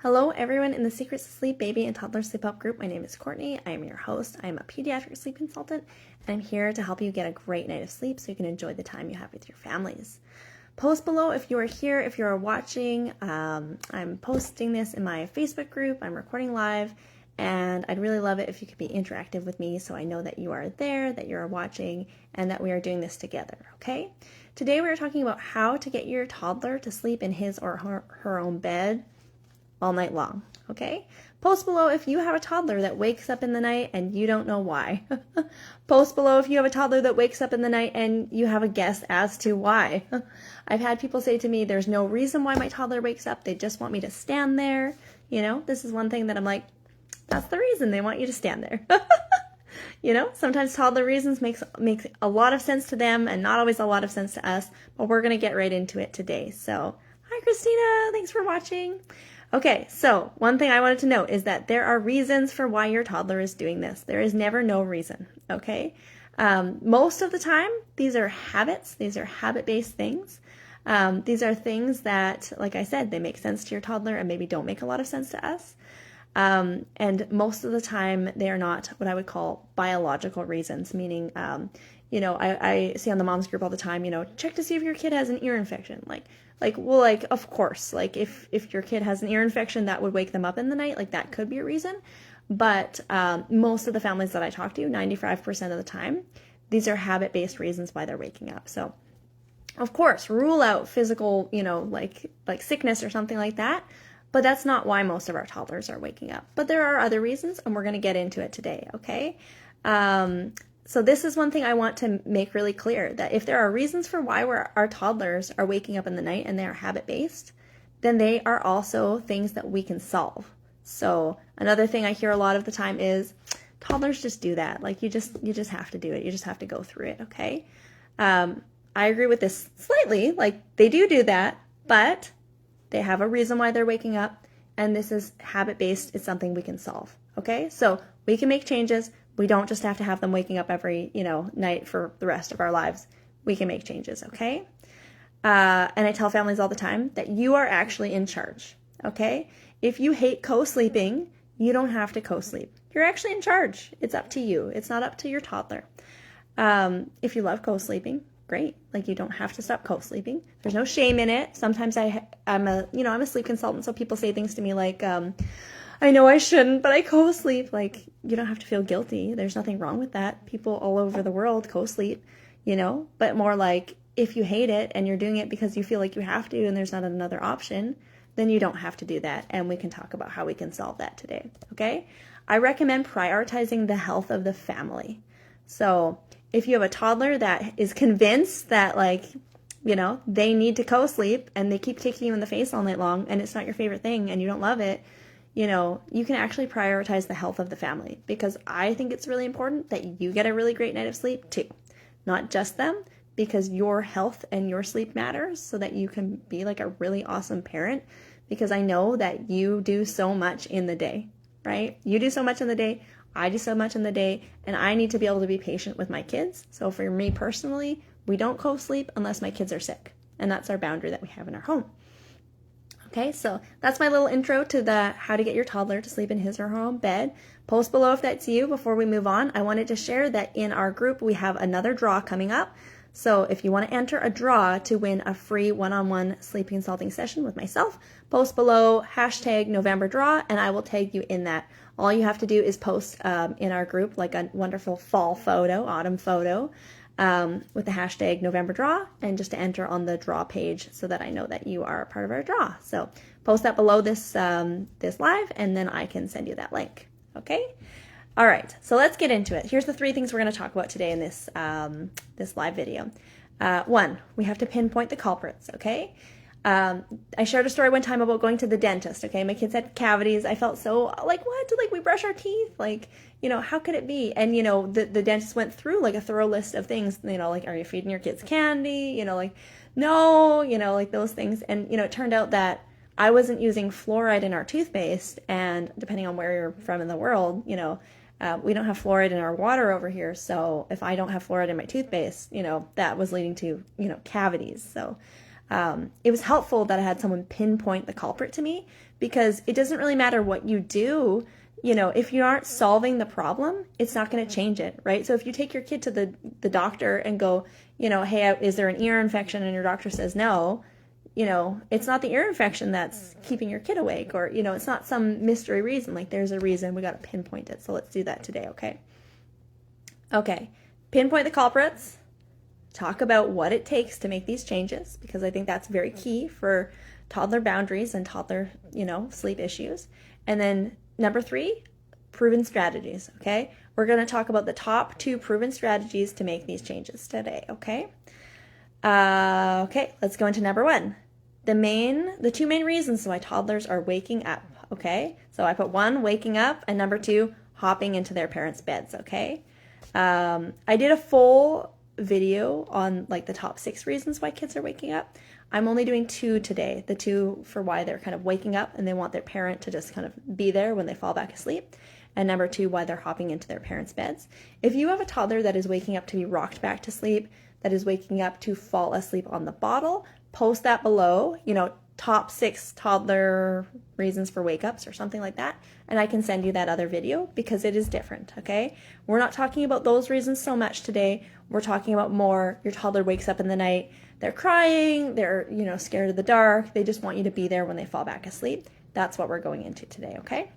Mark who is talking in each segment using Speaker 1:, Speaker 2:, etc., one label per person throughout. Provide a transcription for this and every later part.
Speaker 1: Hello, everyone in the Secrets to Sleep Baby and Toddler Sleep Up group. My name is Courtney. I am your host. I am a pediatric sleep consultant, and I'm here to help you get a great night of sleep so you can enjoy the time you have with your families. Post below if you are here, if you are watching. I'm posting this in my Facebook group. I'm recording live, and I'd really love it if you could be interactive with me so I know that you are there, that you are watching, and that we are doing this together, okay? Today we are talking about how to get your toddler to sleep in his or her own bed all night long, okay? Post below if you have a toddler that wakes up in the night and you don't know why. Post below if you have a toddler that wakes up in the night and you have a guess as to why. I've had people say to me, there's no reason why my toddler wakes up. They just want me to stand there. You know, this is one thing that I'm like, that's the reason they want you to stand there. You know, sometimes toddler reasons make a lot of sense to them and not always a lot of sense to us, but we're going to get right into it today. So, hi Christina, thanks for watching. Okay, so one thing I wanted to note is that there are reasons for why your toddler is doing this. There is never no reason, okay? Most of the time, these are habits. These are habit-based things. These are things that, like I said, they make sense to your toddler and maybe don't make a lot of sense to us. And most of the time, they are not what I would call biological reasons, meaning, I see on the moms group all the time, check to see if your kid has an ear infection. Of course, if your kid has an ear infection, that would wake them up in the night, that could be a reason. But most of the families that I talk to, 95% of the time, these are habit-based reasons why they're waking up. So, of course, rule out physical, like sickness or something like that. But that's not why most of our toddlers are waking up. But there are other reasons, and we're going to get into it today, okay? So this is one thing I want to make really clear, that if there are reasons for why our toddlers are waking up in the night and they are habit-based, then they are also things that we can solve. So another thing I hear a lot of the time is, toddlers just do that. You just have to do it. You just have to go through it, okay? I agree with this slightly. They do that, but they have a reason why they're waking up, and this is habit-based. It's something we can solve, okay? So we can make changes. We don't just have to have them waking up every, night for the rest of our lives. We can make changes, okay? And I tell families all the time that you are actually in charge, okay? If you hate co-sleeping, you don't have to co-sleep. You're actually in charge. It's up to you. It's not up to your toddler. If you love co-sleeping, great. You don't have to stop co-sleeping. There's no shame in it. Sometimes I'm a sleep consultant, so people say things to me like, I know I shouldn't, but I co-sleep. You don't have to feel guilty. There's nothing wrong with that. People all over the world co-sleep, but more if you hate it and you're doing it because you feel like you have to and there's not another option, then you don't have to do that. And we can talk about how we can solve that today, okay? I recommend prioritizing the health of the family. So if you have a toddler that is convinced that they need to co-sleep and they keep kicking you in the face all night long and it's not your favorite thing and you don't love it, you can actually prioritize the health of the family, because I think it's really important that you get a really great night of sleep too. Not just them, because your health and your sleep matters so that you can be a really awesome parent, because I know that you do so much in the day, right? You do so much in the day. I do so much in the day, and I need to be able to be patient with my kids. So for me personally, we don't co-sleep unless my kids are sick, and that's our boundary that we have in our home. Okay, so that's my little intro to the how to get your toddler to sleep in his or her own bed. Post below if that's you. Before we move on, I wanted to share that in our group we have another draw coming up. So if you want to enter a draw to win a free one-on-one sleep consulting session with myself, post below #November draw, and I will tag you in that. All you have to do is post in our group a wonderful fall photo, autumn photo, with the #November draw, and just to enter on the draw page so that I know that you are a part of our draw. So post that below this live, and then I can send you that link. Okay? All right, so let's get into it. Here's the 3 things we're going to talk about today in this live video. 1, we have to pinpoint the culprits, okay? I shared a story one time about going to the dentist, okay? My kids had cavities. I felt so, what? We brush our teeth? How could it be? And, the dentist went through, a thorough list of things, are you feeding your kids candy? No, those things. And, it turned out that I wasn't using fluoride in our toothpaste, and depending on where you're from in the world, we don't have fluoride in our water over here, so if I don't have fluoride in my toothpaste, that was leading to, cavities. So it was helpful that I had someone pinpoint the culprit to me, because it doesn't really matter what you do. If you aren't solving the problem, it's not going to change it, right? So if you take your kid to the doctor and go, hey, is there an ear infection? And your doctor says no, it's not the ear infection that's keeping your kid awake, or, it's not some mystery reason. Like, there's a reason. We got to pinpoint it. So let's do that today, okay? Okay, pinpoint the culprits. Talk about what it takes to make these changes, because I think that's very key for toddler boundaries and toddler, sleep issues. And then number 3, proven strategies, okay? We're going to talk about the top 2 proven strategies to make these changes today, okay? Okay, let's go into number 1. The 2 main reasons why toddlers are waking up, okay? So I put 1, waking up, and number 2, hopping into their parents' beds, okay? I did a full video on like the top 6 reasons why kids are waking up. I'm only doing 2 today, the 2 for why they're kind of waking up and they want their parent to just kind of be there when they fall back asleep, and number 2, why they're hopping into their parents' beds. If you have a toddler that is waking up to be rocked back to sleep, that is waking up to fall asleep on the bottle, post that below, top 6 toddler reasons for wake-ups or something like that, and I can send you that other video, because it is different, okay? We're not talking about those reasons so much today. We're talking about more, your toddler wakes up in the night, they're crying, they're, scared of the dark, they just want you to be there when they fall back asleep. That's what we're going into today, okay?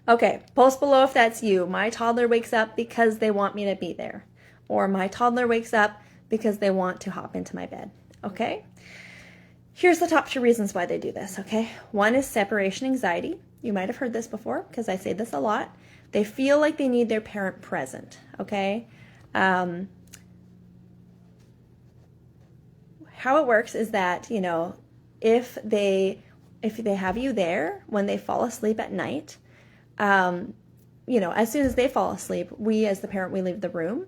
Speaker 1: Okay, post below if that's you. My toddler wakes up because they want me to be there. Or my toddler wakes up because they want to hop into my bed, okay? Here's the top 2 reasons why they do this, okay? 1 is separation anxiety. You might have heard this before, because I say this a lot. They feel like they need their parent present, okay? How it works is that, if they have you there when they fall asleep at night, as soon as they fall asleep, we as the parent, we leave the room.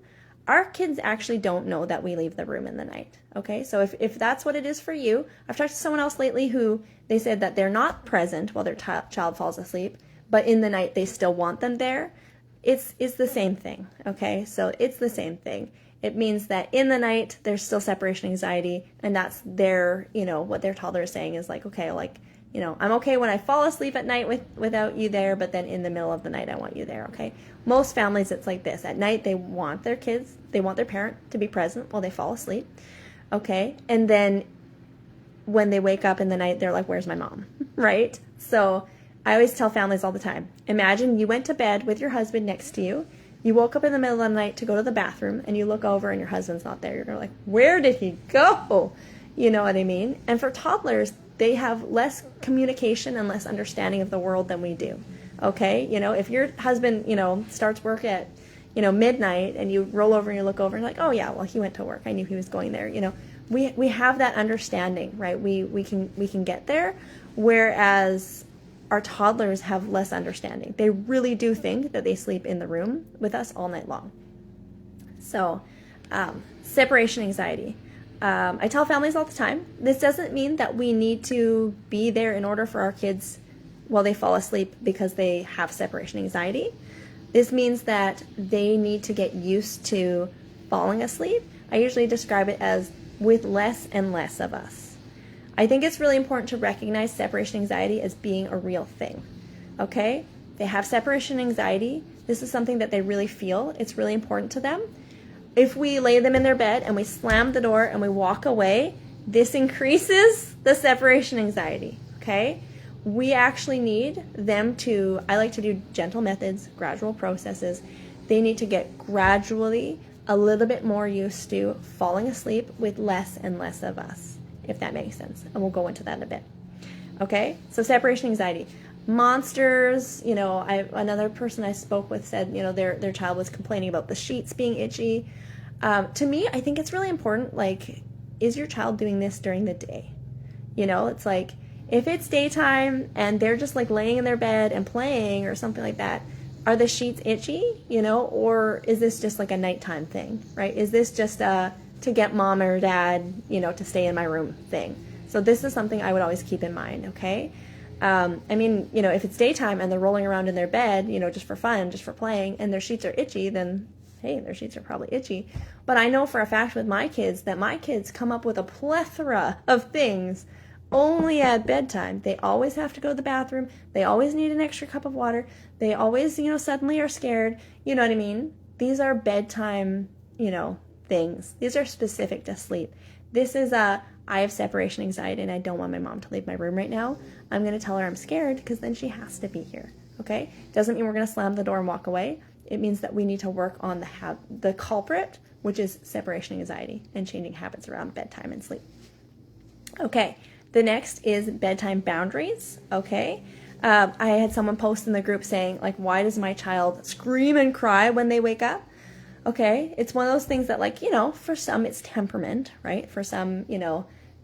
Speaker 1: Our kids actually don't know that we leave the room in the night, okay? So if that's what it is for you, I've talked to someone else lately who they said that they're not present while their child falls asleep, but in the night they still want them there. It's the same thing, okay? So it's the same thing. It means that in the night there's still separation anxiety, and that's their, what their toddler is saying is like, okay, I'm okay when I fall asleep at night without you there, but then in the middle of the night I want you there, okay? Most families it's like this. At night they want their kids, they want their parent to be present while they fall asleep, okay? And then when they wake up in the night, they're like, where's my mom, right? So I always tell families all the time, imagine you went to bed with your husband next to you, you woke up in the middle of the night to go to the bathroom, and you look over and your husband's not there. You're like, where did he go? You know what I mean? And for toddlers, they have less communication and less understanding of the world than we do, okay? If your husband, starts work at, midnight, and you roll over and you look over and you're like, oh yeah, well, he went to work. I knew he was going there. We have that understanding, right? We can get there, whereas our toddlers have less understanding. They really do think that they sleep in the room with us all night long. So, separation anxiety. I tell families all the time, this doesn't mean that we need to be there in order for our kids while they fall asleep because they have separation anxiety. This means that they need to get used to falling asleep. I usually describe it as with less and less of us. I think it's really important to recognize separation anxiety as being a real thing, okay? They have separation anxiety. This is something that they really feel. It's really important to them. If we lay them in their bed and we slam the door and we walk away, this increases the separation anxiety, okay? We actually need them to, I like to do gentle methods, gradual processes. They need to get gradually a little bit more used to falling asleep with less and less of us, if that makes sense. And we'll go into that in a bit. Okay, so separation anxiety. Monsters, another person I spoke with said, their child was complaining about the sheets being itchy. To me, I think it's really important, like, is your child doing this during the day? It's like, if it's daytime and they're just like laying in their bed and playing or something like that, are the sheets itchy, or is this just like a nighttime thing, right? Is this just to get mom or dad, to stay in my room thing? So this is something I would always keep in mind, okay? If it's daytime and they're rolling around in their bed, just for fun, just for playing, and their sheets are itchy, then hey, their sheets are probably itchy. But I know for a fact with my kids that my kids come up with a plethora of things only at bedtime. They always have to go to the bathroom. They always need an extra cup of water. They always, suddenly are scared. You know what I mean? These are bedtime, things. These are specific to sleep. This is I have separation anxiety and I don't want my mom to leave my room right now. I'm going to tell her I'm scared because then she has to be here. Okay? Doesn't mean we're going to slam the door and walk away. It means that we need to work on the culprit, which is separation anxiety and changing habits around bedtime and sleep. Okay. The next is bedtime boundaries, okay? I had someone post in the group saying, like, why does my child scream and cry when they wake up? Okay, it's one of those things that, like, for some it's temperament, right? For some,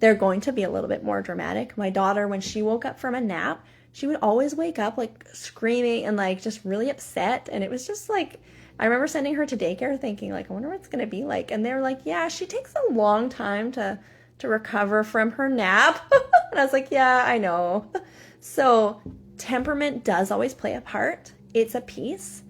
Speaker 1: they're going to be a little bit more dramatic. My daughter, when she woke up from a nap, she would always wake up, like, screaming and, like, just really upset. And it was just, like, I remember sending her to daycare thinking, like, I wonder what it's going to be like. And they were like, yeah, she takes a long time to recover from her nap. And I was like, yeah, I know. So temperament does always play a part. It's a piece.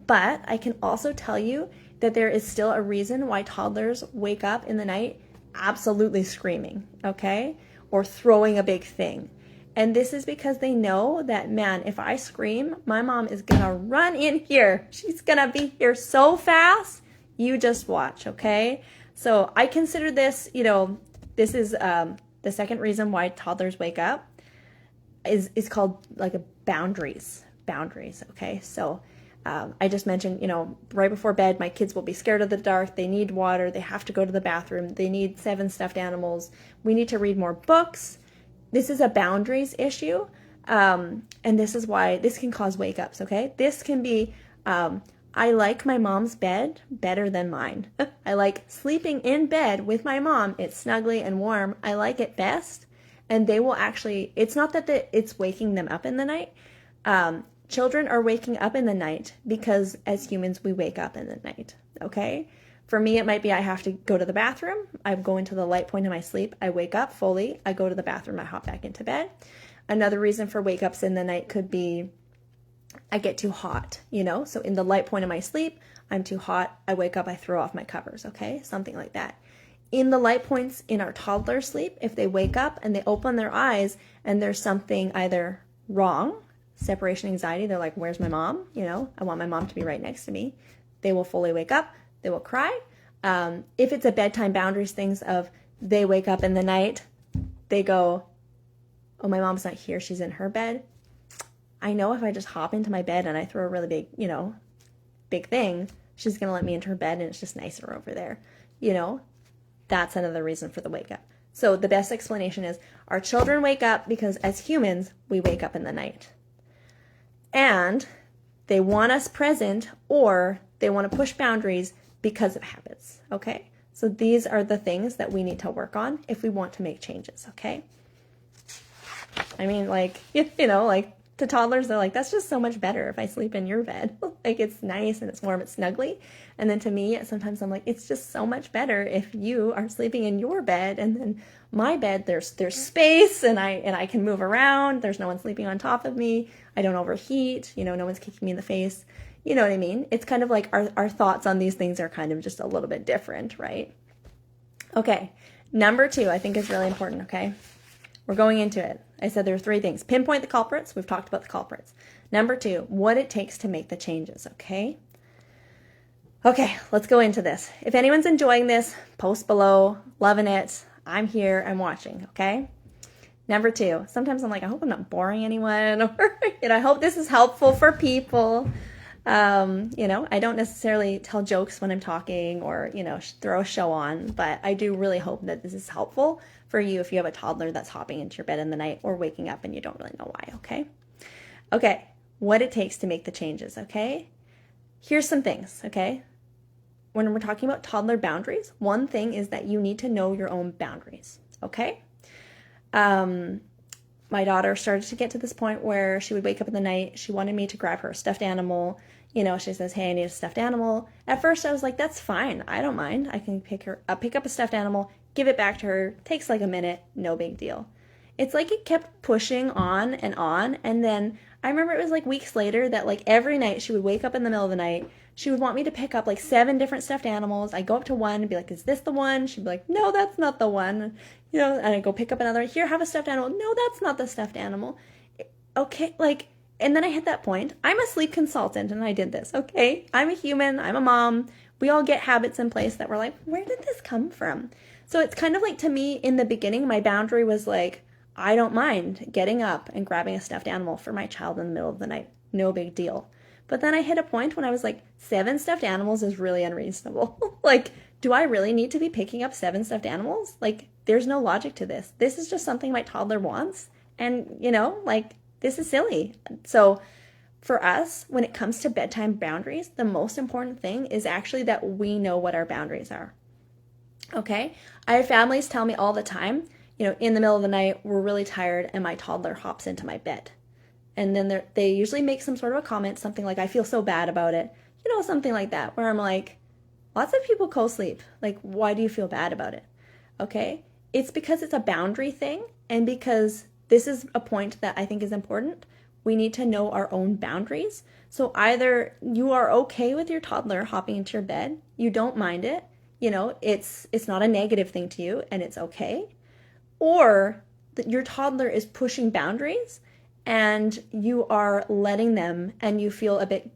Speaker 1: But I can also tell you that there is still a reason why toddlers wake up in the night absolutely screaming, okay? Or throwing a big thing. And this is because they know that, man, if I scream, my mom is going to run in here. She's going to be here so fast. You just watch, okay? So I consider this, this is the second reason why toddlers wake up is called like a boundaries, okay? So I just mentioned, right before bed, my kids will be scared of the dark. They need water. They have to go to the bathroom. They need 7 stuffed animals. We need to read more books. This is a boundaries issue. And this is why this can cause wake-ups, okay? This can be, I like my mom's bed better than mine. I like sleeping in bed with my mom. It's snuggly and warm. I like it best. And they will actually, it's not that it's waking them up in the night. Children are waking up in the night because as humans, we wake up in the night, okay? For me, it might be I have to go to the bathroom. I go into the light point of my sleep. I wake up fully. I go to the bathroom. I hop back into bed. Another reason for wake-ups in the night could be I get too hot, So in the light point of my sleep, I'm too hot. I wake up, I throw off my covers, okay? Something like that. In the light points in our toddler sleep, if they wake up and they open their eyes and there's something either wrong, separation anxiety, they're like, where's my mom? I want my mom to be right next to me. They will fully wake up. They will cry. If it's a bedtime boundaries things of they wake up in the night, they go, oh, my mom's not here. She's in her bed. I know if I just hop into my bed and I throw a really big, big thing, she's going to let me into her bed and it's just nicer over there. That's another reason for the wake up. So the best explanation is our children wake up because as humans, we wake up in the night. And they want us present or they want to push boundaries because of habits, okay? So these are the things that we need to work on if we want to make changes, okay? I mean, like, to toddlers, they're like, that's just so much better if I sleep in your bed. Like, it's nice and it's warm, it's snuggly. And then to me, sometimes I'm like, it's just so much better if you are sleeping in your bed and then my bed, there's space and I can move around. There's no one sleeping on top of me. I don't overheat. No one's kicking me in the face. You know what I mean? It's kind of like our thoughts on these things are kind of just a little bit different, right? Okay. Number 2, I think is really important, okay? We're going into it. I said there are 3 things. Pinpoint the culprits. We've talked about the culprits. Number 2, what it takes to make the changes, okay? Okay, let's go into this. If anyone's enjoying this, post below, loving it. I'm here, I'm watching, okay? Number 2, sometimes I'm like, I hope I'm not boring anyone, or, I hope this is helpful for people. I don't necessarily tell jokes when I'm talking or, throw a show on, but I do really hope that this is helpful for you if you have a toddler that's hopping into your bed in the night or waking up and you don't really know why, okay? Okay, what it takes to make the changes, okay? Here's some things, okay? When we're talking about toddler boundaries, one thing is that you need to know your own boundaries, okay? My daughter started to get to this point where she would wake up in the night. She wanted me to grab her a stuffed animal. She says, hey, I need a stuffed animal. At first I was like, that's fine. I don't mind. I can pick up a stuffed animal, give it back to her. Takes like a minute. No big deal. it's like it kept pushing on. And then I remember it was like weeks later that like every night she would wake up in the middle of the night. She would want me to pick up like 7 different stuffed animals. I go up to one and be like, is this the one? She'd be like, no, that's not the one. And I go pick up another. Here, have a stuffed animal. No, that's not the stuffed animal. Okay, like, and then I hit that point. I'm a sleep consultant and I did this, okay? I'm a human. I'm a mom. We all get habits in place that we're like, where did this come from? So it's kind of like, to me, in the beginning, my boundary was like, I don't mind getting up and grabbing a stuffed animal for my child in the middle of the night. No big deal. But then I hit a point when I was like, 7 stuffed animals is really unreasonable. Like, do I really need to be picking up 7 stuffed animals? Like, there's no logic to this. This is just something my toddler wants. And, like, this is silly. So for us, when it comes to bedtime boundaries, the most important thing is actually that we know what our boundaries are. Okay? I have families tell me all the time, in the middle of the night, we're really tired and my toddler hops into my bed. And then they usually make some sort of a comment, something like, I feel so bad about it. Something like that, where I'm like, lots of people co-sleep. Like, why do you feel bad about it? Okay? It's because it's a boundary thing, and because this is a point that I think is important. We need to know our own boundaries. So either you are okay with your toddler hopping into your bed, you don't mind it, it's not a negative thing to you and it's okay, or that your toddler is pushing boundaries and you are letting them and you feel a bit,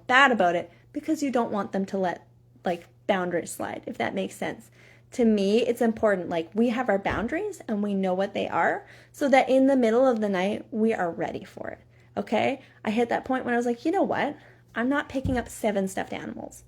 Speaker 1: bad about it because you don't want them to let like boundaries slide, if that makes sense. To me, it's important, like, we have our boundaries and we know what they are so that in the middle of the night, we are ready for it, okay? I hit that point when I was like, you know what? I'm not picking up 7 stuffed animals.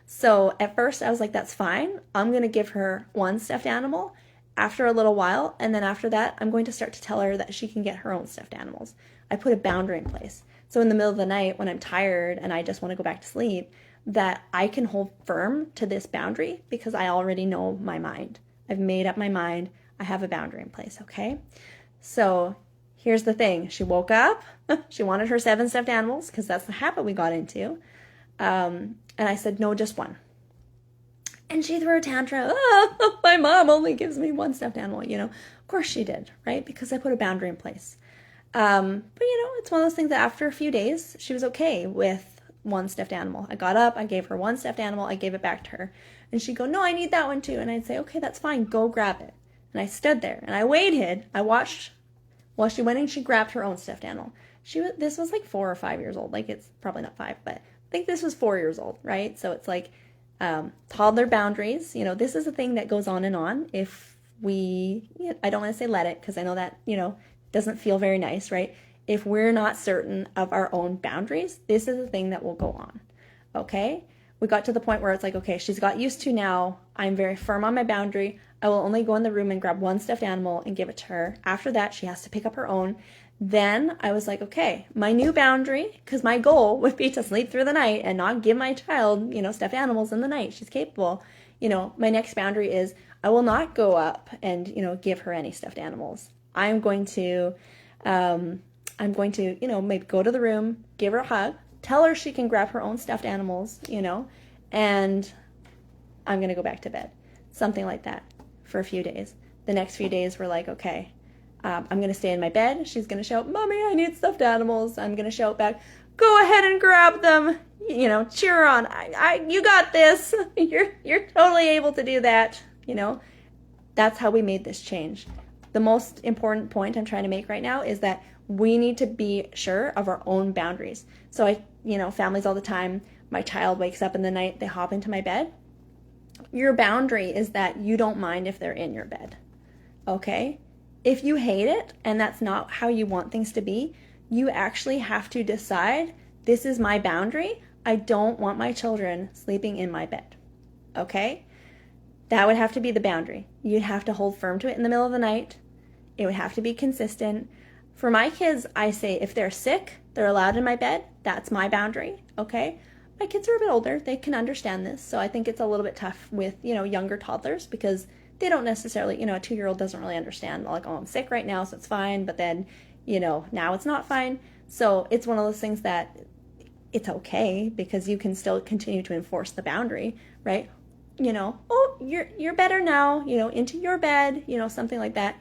Speaker 1: So at first I was like, that's fine. I'm going to give her 1 stuffed animal after a little while. And then after that, I'm going to start to tell her that she can get her own stuffed animals. I put a boundary in place. So in the middle of the night when I'm tired and I just want to go back to sleep, that I can hold firm to this boundary because I already know my mind. I've made up my mind. I have a boundary in place, okay? So here's the thing. She woke up. She wanted her 7 stuffed animals because that's the habit we got into. And I said, no, just 1. And she threw a tantrum. Oh, my mom only gives me 1 stuffed animal, Of course she did, right? Because I put a boundary in place. But, it's one of those things that after a few days, she was okay with 1 stuffed animal. I got up, I gave her 1 stuffed animal, I gave it back to her. And she'd go, no, I need that one too. And I'd say, okay, that's fine, go grab it. And I stood there and I waited. I watched while she went and she grabbed her own stuffed animal. This was like 4 or 5 years old. Like, it's probably not 5, but I think this was 4 years old, right? So it's like toddler boundaries. This is a thing that goes on and on. If I don't want to say let it, because I know that, doesn't feel very nice, right? If we're not certain of our own boundaries, this is a thing that will go on, okay? We got to the point where it's like, okay, she's got used to now. I'm very firm on my boundary. I will only go in the room and grab 1 stuffed animal and give it to her. After that, she has to pick up her own. Then I was like, okay, my new boundary, because my goal would be to sleep through the night and not give my child, stuffed animals in the night. She's capable. My next boundary is I will not go up and, give her any stuffed animals. I'm going to, maybe go to the room, give her a hug, tell her she can grab her own stuffed animals, and I'm going to go back to bed. Something like that for a few days. The next few days we're like, okay, I'm going to stay in my bed. She's going to shout, Mommy, I need stuffed animals. I'm going to shout back, go ahead and grab them. Cheer her on. You got this. You're totally able to do that. That's how we made this change. The most important point I'm trying to make right now is that we need to be sure of our own boundaries. So families all the time, my child wakes up in the night, they hop into my bed. Your boundary is that you don't mind if they're in your bed, okay? If you hate it and that's not how you want things to be, you actually have to decide, this is my boundary. I don't want my children sleeping in my bed, okay? That would have to be the boundary. You'd have to hold firm to it in the middle of the night. It would have to be consistent. For my kids, I say if they're sick, they're allowed in my bed. That's my boundary, okay? My kids are a bit older. They can understand this. So I think it's a little bit tough with, younger toddlers because they don't necessarily, a 2-year-old doesn't really understand, like, oh, I'm sick right now, so it's fine. But then, now it's not fine. So it's one of those things that it's okay because you can still continue to enforce the boundary, right? Oh, you're better now, into your bed, something like that.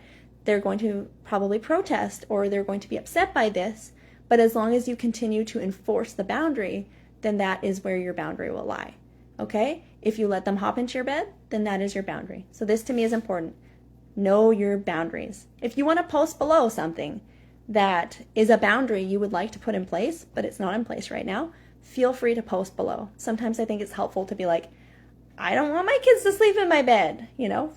Speaker 1: they're going to probably protest or they're going to be upset by this. But as long as you continue to enforce the boundary, then that is where your boundary will lie. Okay? If you let them hop into your bed, then that is your boundary. So this to me is important. Know your boundaries. If you want to post below something that is a boundary you would like to put in place, but it's not in place right now, feel free to post below. Sometimes I think it's helpful to be like, I don't want my kids to sleep in my bed.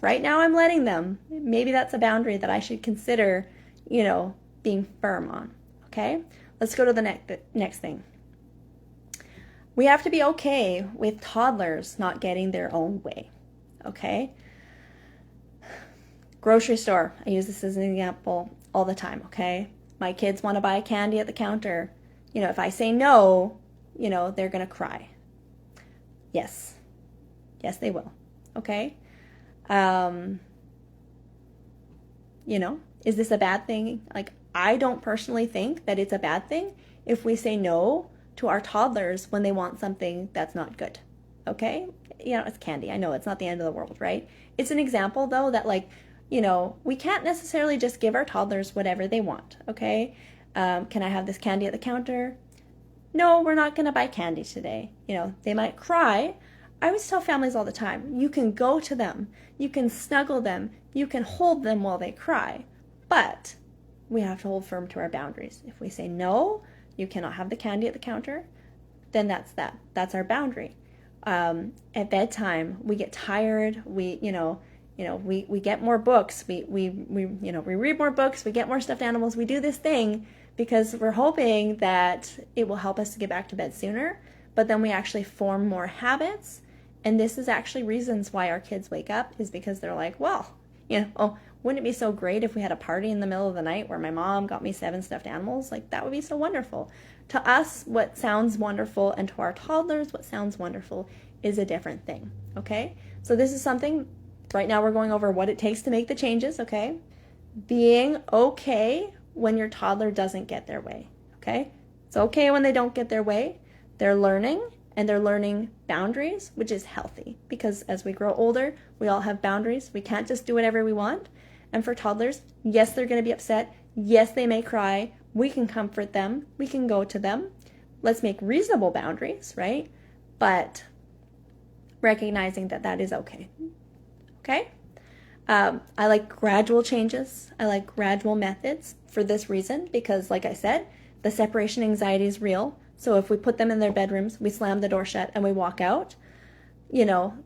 Speaker 1: Right now I'm letting them. Maybe that's a boundary that I should consider, being firm on. Okay? Let's go to the next thing. We have to be okay with toddlers not getting their own way. Okay? Grocery store. I use this as an example all the time, okay? My kids want to buy candy at the counter. If I say no, they're going to cry. Yes. Yes, they will. Okay? Is this a bad thing? Like, I don't personally think that it's a bad thing if we say no to our toddlers when they want something that's not good. Okay? It's candy. I know it's not the end of the world, right? It's an example, though, that we can't necessarily just give our toddlers whatever they want, okay? Can I have this candy at the counter? No, we're not going to buy candy today. They might cry. I always tell families all the time, you can go to them, you can snuggle them, you can hold them while they cry, but we have to hold firm to our boundaries. If we say no, you cannot have the candy at the counter, then that's that. That's our boundary. At bedtime, we get tired, we get more books, we read more books, we get more stuffed animals, we do this thing because we're hoping that it will help us to get back to bed sooner, but then we actually form more habits, and this is actually reasons why our kids wake up, is because they're like, well, wouldn't it be so great if we had a party in the middle of the night where my mom got me 7 stuffed animals? Like, that would be so wonderful. To us, what sounds wonderful, and to our toddlers, what sounds wonderful is a different thing, okay? So this is something. Right now we're going over what it takes to make the changes, okay? Being okay when your toddler doesn't get their way, okay? It's okay when they don't get their way. They're learning, and they're learning boundaries, which is healthy, because as we grow older, we all have boundaries. We can't just do whatever we want. And for toddlers, yes, they're going to be upset. Yes, they may cry. We can comfort them. We can go to them. Let's make reasonable boundaries, right? But recognizing that that is okay. Okay? I like gradual changes. I like gradual methods for this reason, because like I said, the separation anxiety is real. So if we put them in their bedrooms, we slam the door shut and we walk out,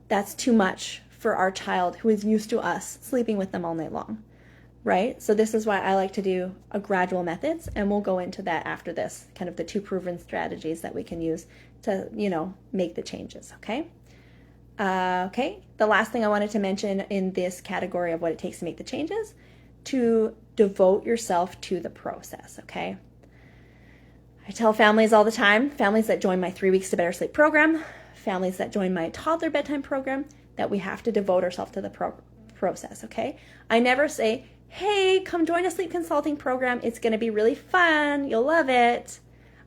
Speaker 1: that's too much for our child who is used to us sleeping with them all night long, right? So this is why I like to do a gradual methods, and we'll go into that after this, kind of the 2 proven strategies that we can use to, make the changes, okay? Okay, the last thing I wanted to mention in this category of what it takes to make the changes, to devote yourself to the process, okay? I tell families all the time, families that join my 3 Weeks to Better Sleep program, families that join my toddler bedtime program, that we have to devote ourselves to the process, okay? I never say, hey, come join a sleep consulting program. It's going to be really fun. You'll love it.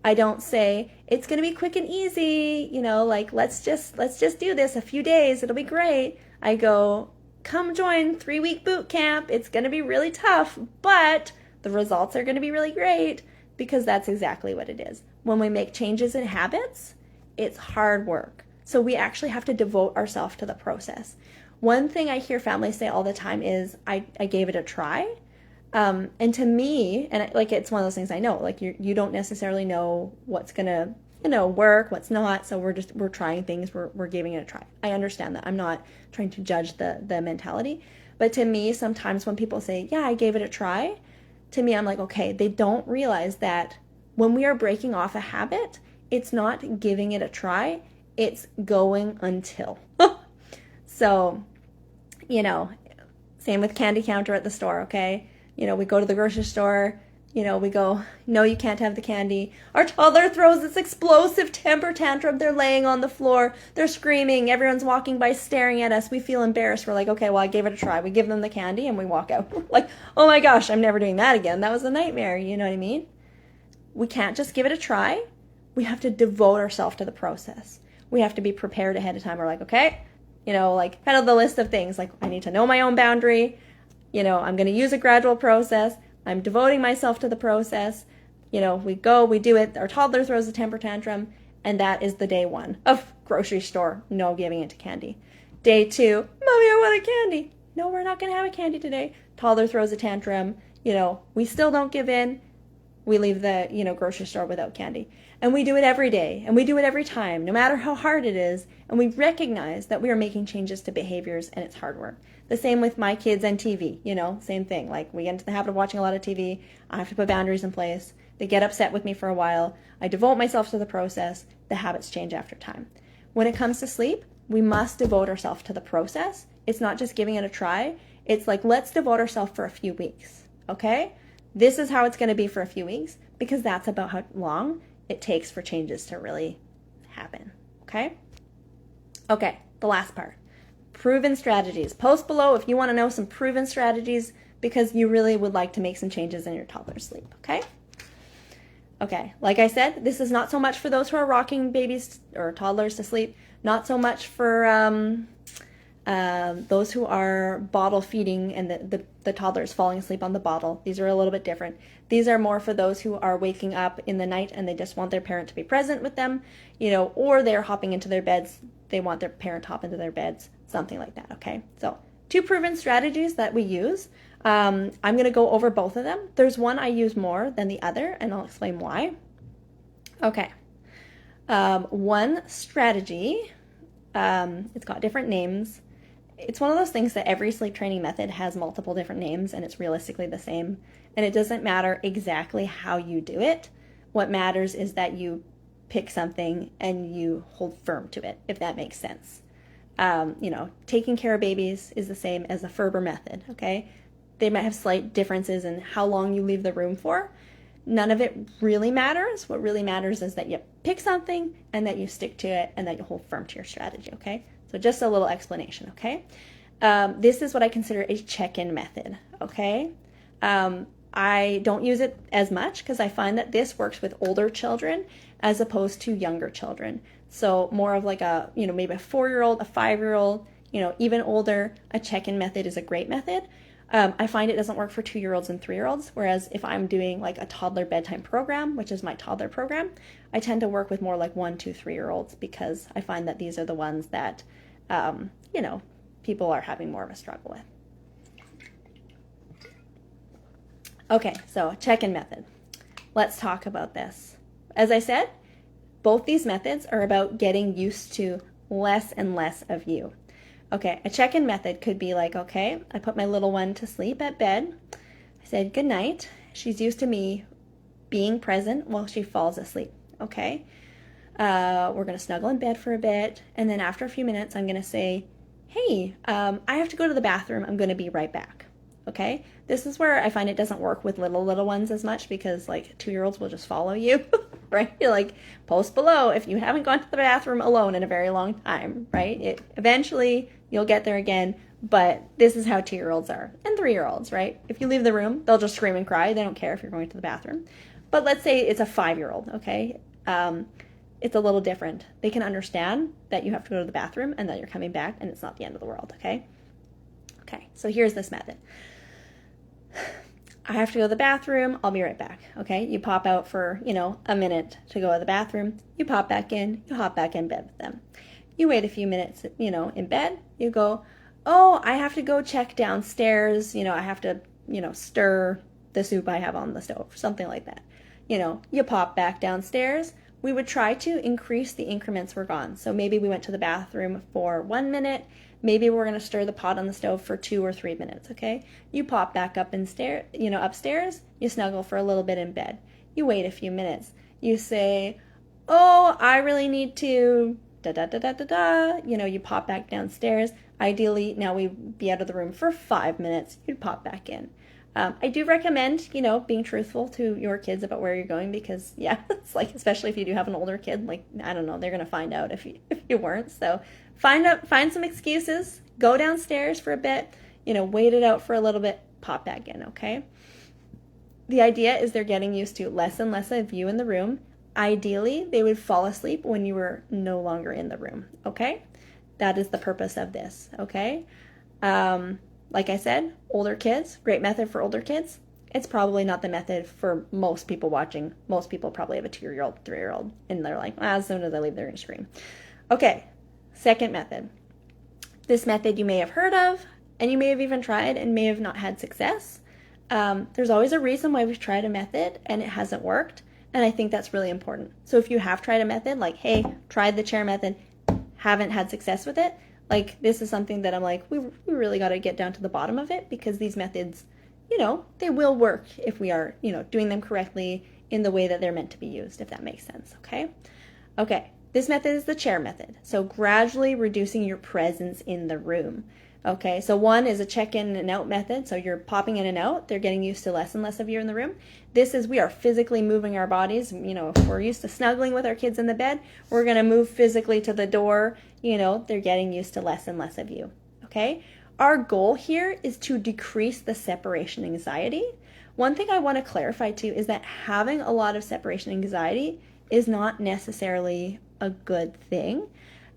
Speaker 1: I don't say, it's going to be quick and easy. Let's just do this a few days. It'll be great. I go, come join 3-week boot camp. It's going to be really tough, but the results are going to be really great, because that's exactly what it is. When we make changes in habits, it's hard work. So we actually have to devote ourselves to the process. One thing I hear families say all the time is, I gave it a try. And to me, and it's one of those things I know, you don't necessarily know what's going to, work, what's not. So we're trying things, we're giving it a try. I understand that. I'm not trying to judge the mentality. But to me, sometimes when people say, yeah, I gave it a try, to me, I'm like, okay, they don't realize that when we are breaking off a habit, it's not giving it a try, it's going until. So, same with candy counter at the store, okay? We go to the grocery store, we go, no, you can't have the candy. Our toddler throws this explosive temper tantrum. They're laying on the floor. They're screaming. Everyone's walking by staring at us. We feel embarrassed. We're like, okay, well, I gave it a try. We give them the candy and we walk out. Like, oh my gosh, I'm never doing that again. That was a nightmare. You know what I mean? We can't just give it a try. We have to devote ourselves to the process. We have to be prepared ahead of time. We're like, okay, kind of the list of things. Like, I need to know my own boundary. I'm going to use a gradual process. I'm devoting myself to the process. We go, we do it. Our toddler throws a temper tantrum, and that is the day 1 of grocery store, no giving it to candy. Day 2, Mommy, I want a candy. No, we're not going to have a candy today. Toddler throws a tantrum. We still don't give in. We leave the, grocery store without candy. And we do it every day, and we do it every time, no matter how hard it is. And we recognize that we are making changes to behaviors, and it's hard work. The same with my kids and TV, same thing. Like, we get into the habit of watching a lot of TV. I have to put boundaries in place. They get upset with me for a while. I devote myself to the process. The habits change after time. When it comes to sleep, we must devote ourselves to the process. It's not just giving it a try. It's like, let's devote ourselves for a few weeks, okay? This is how it's going to be for a few weeks, because that's about how long it takes for changes to really happen, okay? Okay, the last part. Proven strategies. Post below if you want to know some proven strategies because you really would like to make some changes in your toddler's sleep, okay? Okay, like I said, this is not so much for those who are rocking babies or toddlers to sleep, not so much for those who are bottle feeding and the toddler is falling asleep on the bottle. These are a little bit different. These are more for those who are waking up in the night and they just want their parent to be present with them, or they're hopping into their beds. They want their parent to hop into their beds, something like that, okay? So 2 proven strategies that we use. I'm going to go over both of them. There's one I use more than the other, and I'll explain why. Okay. One strategy, it's got different names. It's one of those things that every sleep training method has multiple different names, and it's realistically the same. And it doesn't matter exactly how you do it. What matters is that you pick something and you hold firm to it, if that makes sense. Taking care of babies is the same as the Ferber method, okay? They might have slight differences in how long you leave the room for. None of it really matters. What really matters is that you pick something and that you stick to it and that you hold firm to your strategy, okay? So just a little explanation, okay? This is what I consider a check-in method, okay? I don't use it as much because I find that this works with older children as opposed to younger children. So more of like a, maybe a 4-year-old, a 5-year-old, even older, a check-in method is a great method. I find it doesn't work for 2-year-olds and 3-year-olds, whereas if I'm doing like a toddler bedtime program, which is my toddler program, I tend to work with more like 1, 2, 3-year-olds because I find that these are the ones that, people are having more of a struggle with. Okay, so check-in method. Let's talk about this. As I said, both these methods are about getting used to less and less of you. Okay, a check-in method could be like, okay, I put my little one to sleep at bed. I said good night. She's used to me being present while she falls asleep, okay? We're going to snuggle in bed for a bit, and then after a few minutes, I'm going to say, hey, I have to go to the bathroom. I'm going to be right back, okay? This is where I find it doesn't work with little ones as much because, like, 2-year-olds will just follow you, right? You're like, post below if you haven't gone to the bathroom alone in a very long time, right? Eventually, you'll get there again, but this is how 2-year-olds are, and 3-year-olds, right? If you leave the room, they'll just scream and cry. They don't care if you're going to the bathroom. But let's say it's a 5-year-old, okay? It's a little different. They can understand that you have to go to the bathroom and that you're coming back, and it's not the end of the world, okay? Okay, so here's this method. I have to go to the bathroom. I'll be right back, okay? You pop out for, a minute to go to the bathroom. You pop back in. You hop back in bed with them. You wait a few minutes, in bed. You go, oh, I have to go check downstairs. I have to, stir the soup I have on the stove, something like that. You pop back downstairs. We would try to increase the increments we're gone. So maybe we went to the bathroom for 1 minute. Maybe we're going to stir the pot on the stove for 2 or 3 minutes, okay? You pop back up and upstairs. You snuggle for a little bit in bed. You wait a few minutes. You say, oh, I really need to da-da-da-da-da-da. You pop back downstairs. Ideally, now we'd be out of the room for 5 minutes. You'd pop back in. I do recommend, being truthful to your kids about where you're going because, yeah, it's like, especially if you do have an older kid, like, I don't know, they're going to find out if you weren't. So find some excuses, go downstairs for a bit, wait it out for a little bit, pop back in, okay? The idea is they're getting used to less and less of you in the room. Ideally, they would fall asleep when you were no longer in the room, okay? That is the purpose of this, okay? like I said, older kids, great method for older kids. It's probably not the method for most people watching. Most people probably have a 2-year-old, 3-year-old, and they're like, as soon as I leave, they're going to scream. Okay, second method. This method you may have heard of, and you may have even tried and may have not had success. There's always a reason why we've tried a method and it hasn't worked, and I think that's really important. So if you have tried a method, like, hey, tried the chair method, haven't had success with it, like, this is something that I'm like, we really got to get down to the bottom of it, because these methods, they will work if we are, doing them correctly in the way that they're meant to be used, if that makes sense, okay? Okay, this method is the chair method. So gradually reducing your presence in the room. Okay, so one is a check-in and out method. So you're popping in and out. They're getting used to less and less of you in the room. This is we are physically moving our bodies. If we're used to snuggling with our kids in the bed, we're going to move physically to the door. They're getting used to less and less of you. Okay, our goal here is to decrease the separation anxiety. One thing I want to clarify too is that having a lot of separation anxiety is not necessarily a good thing.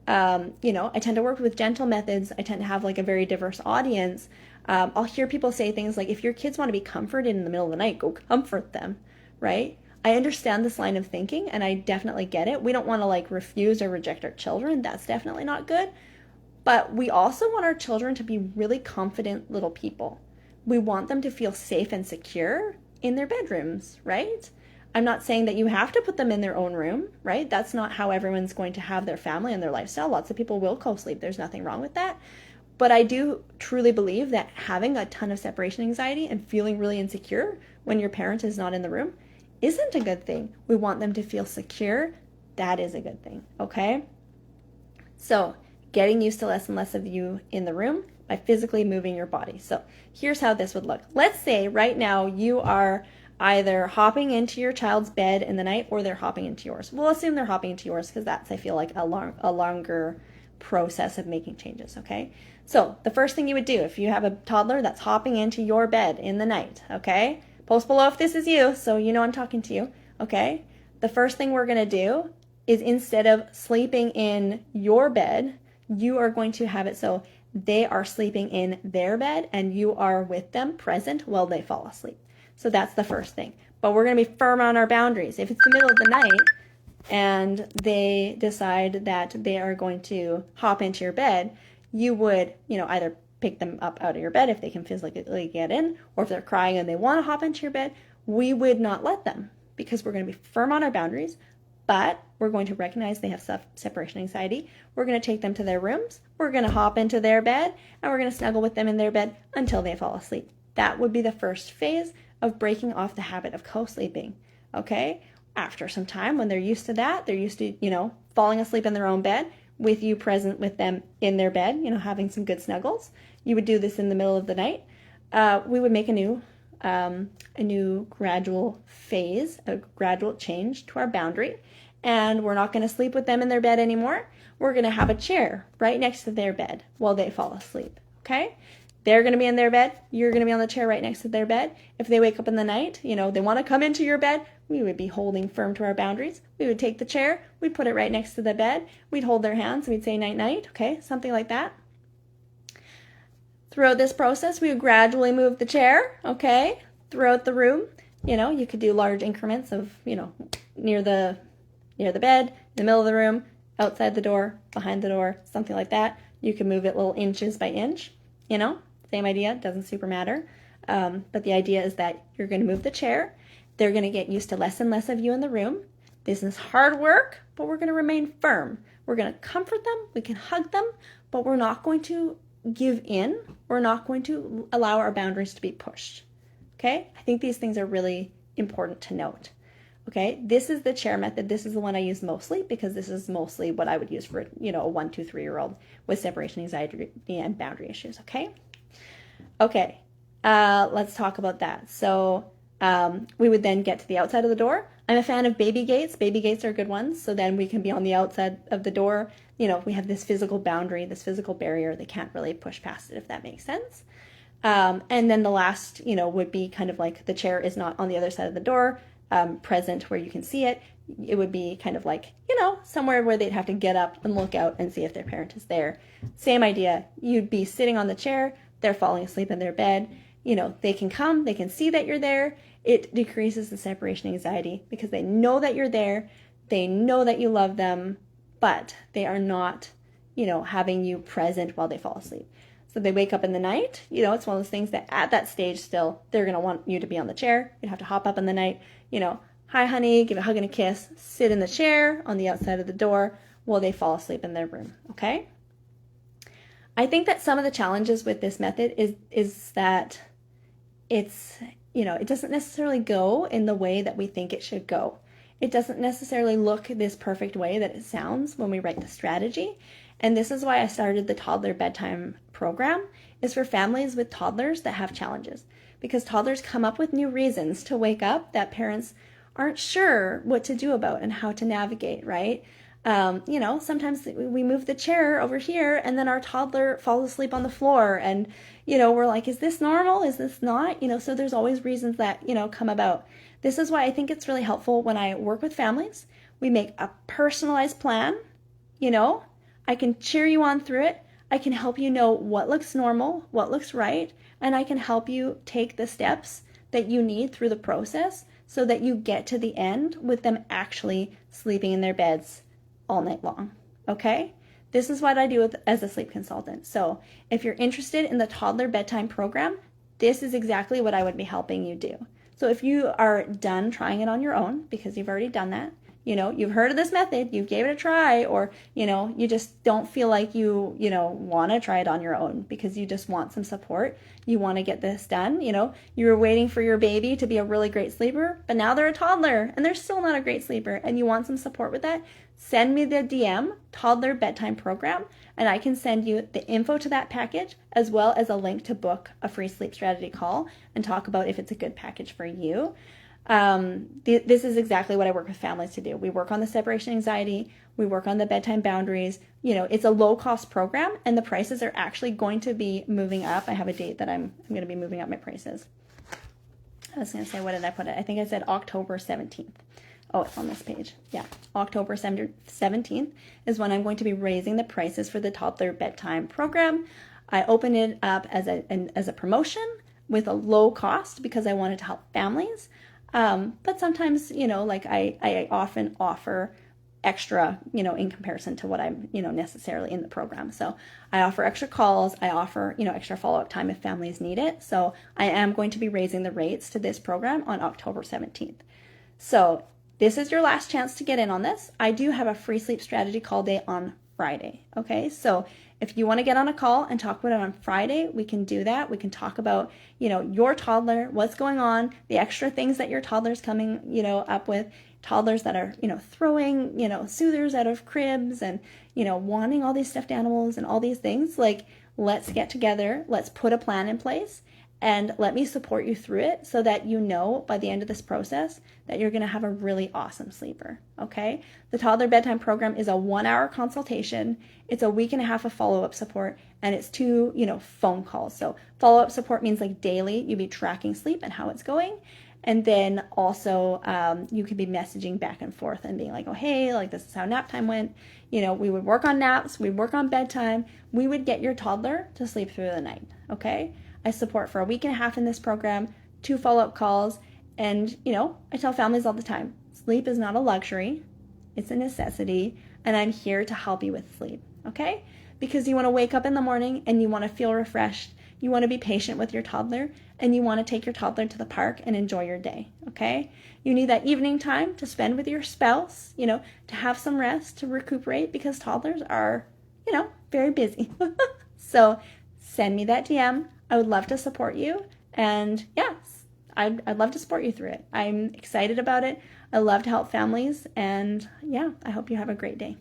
Speaker 1: I tend to work with gentle methods. I tend to have like a very diverse audience. I'll hear people say things like, if your kids want to be comforted in the middle of the night, go comfort them, right? I understand this line of thinking and I definitely get it. We don't want to like refuse or reject our children. That's definitely not good. But we also want our children to be really confident little people. We want them to feel safe and secure in their bedrooms, right? I'm not saying that you have to put them in their own room, right? That's not how everyone's going to have their family and their lifestyle. Lots of people will co-sleep. There's nothing wrong with that. But I do truly believe that having a ton of separation anxiety and feeling really insecure when your parent is not in the room isn't a good thing. We want them to feel secure. That is a good thing, okay? So getting used to less and less of you in the room by physically moving your body. So here's how this would look. Let's say right now you are either hopping into your child's bed in the night or they're hopping into yours. We'll assume they're hopping into yours because that's, I feel like, a longer process of making changes, okay? So the first thing you would do if you have a toddler that's hopping into your bed in the night, okay? Post below if this is you, so you know I'm talking to you, okay? The first thing we're going to do is, instead of sleeping in your bed, you are going to have it so they are sleeping in their bed and you are with them, present, while they fall asleep. So that's the first thing. But we're going to be firm on our boundaries. If it's the middle of the night and they decide that they are going to hop into your bed, you would, either pick them up out of your bed if they can physically get in, or if they're crying and they want to hop into your bed, we would not let them, because we're going to be firm on our boundaries, but we're going to recognize they have separation anxiety. We're going to take them to their rooms. We're going to hop into their bed and we're going to snuggle with them in their bed until they fall asleep. That would be the first phase of breaking off the habit of co-sleeping, okay? After some time, when they're used to that, they're used to, falling asleep in their own bed with you present with them in their bed, having some good snuggles. You would do this in the middle of the night. We would make a new gradual phase, a gradual change to our boundary, and we're not going to sleep with them in their bed anymore. We're going to have a chair right next to their bed while they fall asleep, okay? They're going to be in their bed. You're going to be on the chair right next to their bed. If they wake up in the night, they want to come into your bed, we would be holding firm to our boundaries. We would take the chair, we'd put it right next to the bed, we'd hold their hands, and we'd say night-night, okay? Something like that. Throughout this process, we would gradually move the chair, okay, throughout the room. You could do large increments of, near the bed, in the middle of the room, outside the door, behind the door, something like that. You can move it little inches by inch, Same idea, doesn't super matter. But the idea is that you're going to move the chair. They're going to get used to less and less of you in the room. This is hard work, but we're going to remain firm. We're going to comfort them. We can hug them, but we're not going to give in. We're not going to allow our boundaries to be pushed. Okay? I think these things are really important to note. Okay? This is the chair method. This is the one I use mostly because this is mostly what I would use for, a 1, 2, 3-year-old with separation anxiety and boundary issues. Okay? Okay, let's talk about that. So we would then get to the outside of the door. I'm a fan of baby gates. Baby gates are good ones. So then we can be on the outside of the door. We have this physical boundary, this physical barrier. They can't really push past it, if that makes sense. And then the last, would be kind of like the chair is not on the other side of the door, present where you can see it. It would be kind of like, somewhere where they'd have to get up and look out and see if their parent is there. Same idea. You'd be sitting on the chair. they're falling asleep in their bed. They can come, they can see that you're there. It decreases the separation anxiety because they know that you're there. They know that you love them, but they are not, having you present while they fall asleep. So they wake up in the night, it's one of those things that at that stage still, they're going to want you to be on the chair. You'd have to hop up in the night, hi honey, give a hug and a kiss, sit in the chair on the outside of the door while they fall asleep in their room, okay? I think that some of the challenges with this method is that it's, it doesn't necessarily go in the way that we think it should go. It doesn't necessarily look this perfect way that it sounds when we write the strategy. And this is why I started the Toddler Bedtime program, is for families with toddlers that have challenges. Because toddlers come up with new reasons to wake up that parents aren't sure what to do about and how to navigate, right? Sometimes we move the chair over here and then our toddler falls asleep on the floor and, we're like, is this normal? Is this not? So there's always reasons that, come about. This is why I think it's really helpful when I work with families. We make a personalized plan, I can cheer you on through it. I can help you know what looks normal, what looks right, and I can help you take the steps that you need through the process so that you get to the end with them actually sleeping in their beds all night long, okay? This is what I do as a sleep consultant. So if you're interested in the Toddler Bedtime program, this is exactly what I would be helping you do. So if you are done trying it on your own, because you've already done that, you've heard of this method, you gave it a try, or, you just don't feel like you want to try it on your own because you just want some support. You want to get this done. You were waiting for your baby to be a really great sleeper, but now they're a toddler and they're still not a great sleeper and you want some support with that. Send me the DM, Toddler Bedtime Program, and I can send you the info to that package as well as a link to book a free sleep strategy call and talk about if it's a good package for you. This is exactly what I work with families to do. We work on the separation anxiety. We work on the bedtime boundaries. It's a low cost program and the prices are actually going to be moving up. I have a date that I'm going to be moving up my prices. I was going to say, what did I put it? I think I said October 17th. Oh, it's on this page. Yeah. October 17th is when I'm going to be raising the prices for the Toddler Bedtime program. I opened it up as a promotion with a low cost because I wanted to help families. But sometimes, I often offer extra, in comparison to what I'm, necessarily in the program. So I offer extra calls. I offer, extra follow-up time if families need it. So I am going to be raising the rates to this program on October 17th. So this is your last chance to get in on this. I do have a free sleep strategy call day on Friday. Okay. So if you want to get on a call and talk about it on Friday, we can do that. We can talk about, your toddler, what's going on, the extra things that your toddler's coming, up with, toddlers that are, throwing, soothers out of cribs and, wanting all these stuffed animals and all these things. Like, let's get together, let's put a plan in place and let me support you through it so that by the end of this process that you're going to have a really awesome sleeper, okay? The Toddler Bedtime Program is a 1-hour consultation. It's a week and a half of follow-up support, and it's 2, phone calls. So follow-up support means like daily, you'll be tracking sleep and how it's going. And then also you could be messaging back and forth and being like, oh, hey, like this is how nap time went. We would work on naps, we'd work on bedtime. We would get your toddler to sleep through the night, okay? I support for a week and a half in this program, 2 follow-up calls, and, I tell families all the time, sleep is not a luxury, it's a necessity, and I'm here to help you with sleep, okay? Because you want to wake up in the morning and you want to feel refreshed, you want to be patient with your toddler, and you want to take your toddler to the park and enjoy your day, okay? You need that evening time to spend with your spouse, to have some rest, to recuperate, because toddlers are, very busy. So send me that DM. I would love to support you. And yes, I'd love to support you through it. I'm excited about it. I love to help families. And yeah, I hope you have a great day.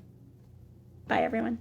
Speaker 1: Bye, everyone.